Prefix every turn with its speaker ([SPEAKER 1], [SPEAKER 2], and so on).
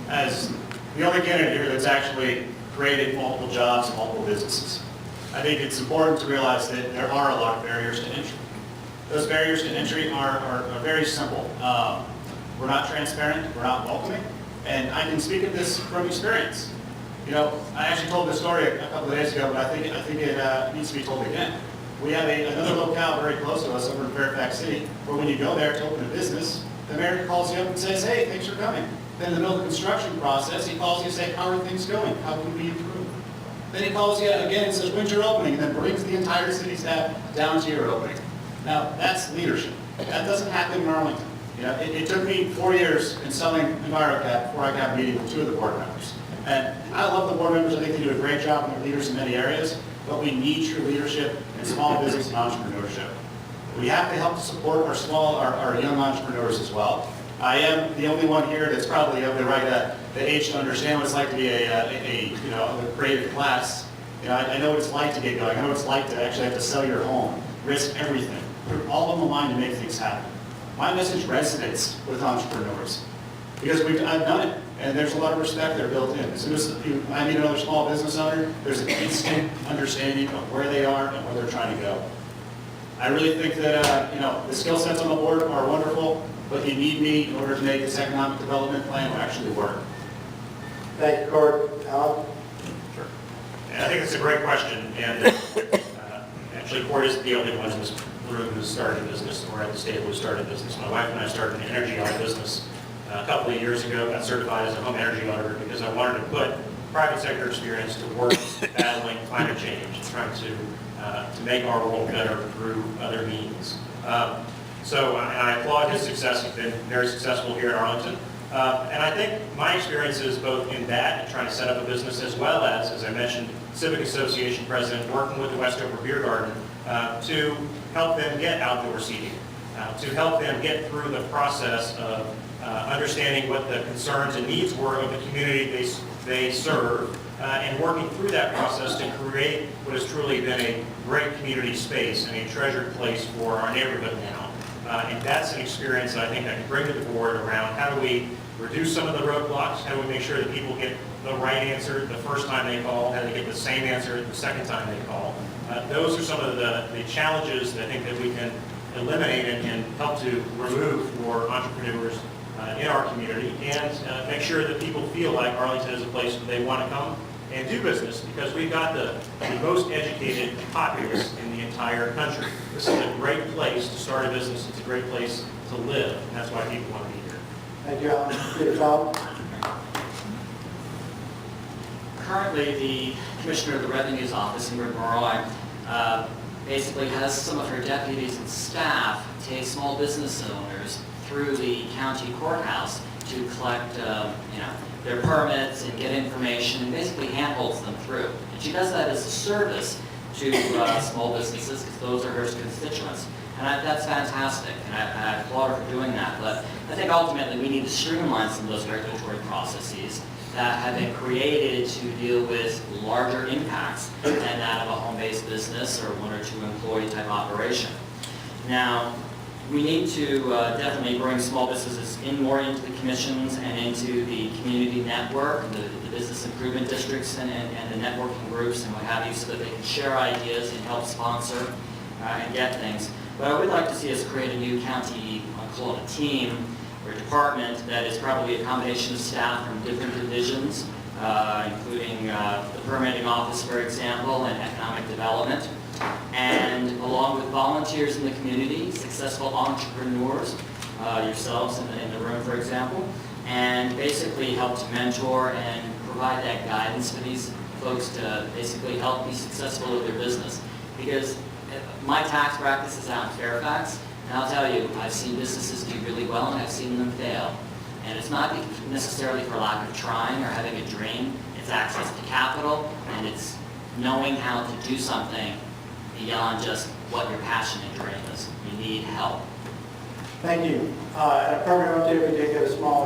[SPEAKER 1] As the only candidate here that's actually created multiple jobs and multiple businesses, I think it's important to realize that there are a lot of barriers to entry. Those barriers to entry are very simple. We're not transparent, we're not welcoming, and I can speak of this from experience. You know, I actually told this story a couple of days ago, but I think it needs to be told again. We have another locale very close to us over in Fairfax City, where when you go there to open a business, the mayor calls you up and says, hey, thanks for coming. Then in the middle of the construction process, he calls you and says, how are things going? How can we improve? Then he calls you again and says, when's your opening? And then brings the entire city staff down to your opening. Now, that's leadership. That doesn't happen in Arlington. You know, it took me 4 years in selling EnviroCap before I got a meeting with 2 of the board members. And I love the board members. I think they do a great job and they're leaders in many areas, but we need true leadership in small business and entrepreneurship. We have to help to support our young entrepreneurs as well. I am the only one here that's probably of the right age to understand what it's like to be a creative class. You know, I know what it's like to get going. I know what it's like to actually have to sell your home, risk everything, put all on the line to make things happen. My message resonates with entrepreneurs because I've done it, and there's a lot of respect there built in. As soon as I meet another small business owner, there's an instant understanding of where they are and where they're trying to go. I really think that the skill sets on the board are wonderful, but you need me in order to make this economic development plan actually work.
[SPEAKER 2] Thank you, Court. Alan?
[SPEAKER 3] Sure. And I think it's a great question, and actually Court isn't the only one in this room who's started a business or at this table who started a business. My wife and I started an energy audit business a couple of years ago, got certified as a home energy auditor because I wanted to put private sector experience to work battling climate change, trying to make our world better through other means. So I applaud his success. He's been very successful here in Arlington. And I think my experience is both in that and trying to set up a business as well as I mentioned, Civic Association president, working with the Westover Beer Garden to help them get outdoor seating, to help them get through the process of understanding what the concerns and needs were of the community they serve, and working through that process to create what has truly been a great community space and a treasured place for our neighborhood now. And that's an experience that I think I can bring to the board around how do we reduce some of the roadblocks, how do we make sure that people get the right answer the first time they call, how do they get the same answer the second time they call. Those are some of the challenges that I think that we can eliminate and help to remove for entrepreneurs in our community, and make sure that people feel like Arlington is a place where they want to come and do business, because we've got the most educated populace in the entire country. This is a great place to start a business. It's a great place to live, and that's why people want to be here.
[SPEAKER 2] Thank you, Alan. Peter Tom?
[SPEAKER 4] Currently, the Commissioner of the Revenue's Office in Monroe basically has some of her deputies and staff take small business owners through the county courthouse to collect their permits and get information, and basically handholds them through. And she does that as a service to small businesses, because those are her constituents. And that's fantastic, and I applaud her for doing that. But I think ultimately we need to streamline some of those regulatory processes that have been created to deal with larger impacts than that of a home-based business or 1 or 2 employee type operation. Now, we need to definitely bring small businesses more into the commissions and into the community network, the business improvement districts and the networking groups and what have you, so that they can share ideas and help sponsor and get things. But I would like to see us create a new county, I'll call it a team or a department that is probably a combination of staff from different divisions, including the permitting office, for example, and economic development. And along with volunteers in the community, successful entrepreneurs, yourselves in the room, for example, and basically help to mentor and provide that guidance for these folks to basically help be successful with their business. Because my tax practice is out in Fairfax, and I'll tell you, I've seen businesses do really well and I've seen them fail. And it's not necessarily for lack of trying or having a dream, it's access to capital, and it's knowing how to do something beyond just what your passion and dream is. You need help.
[SPEAKER 2] Thank you. At a program update, we did get a small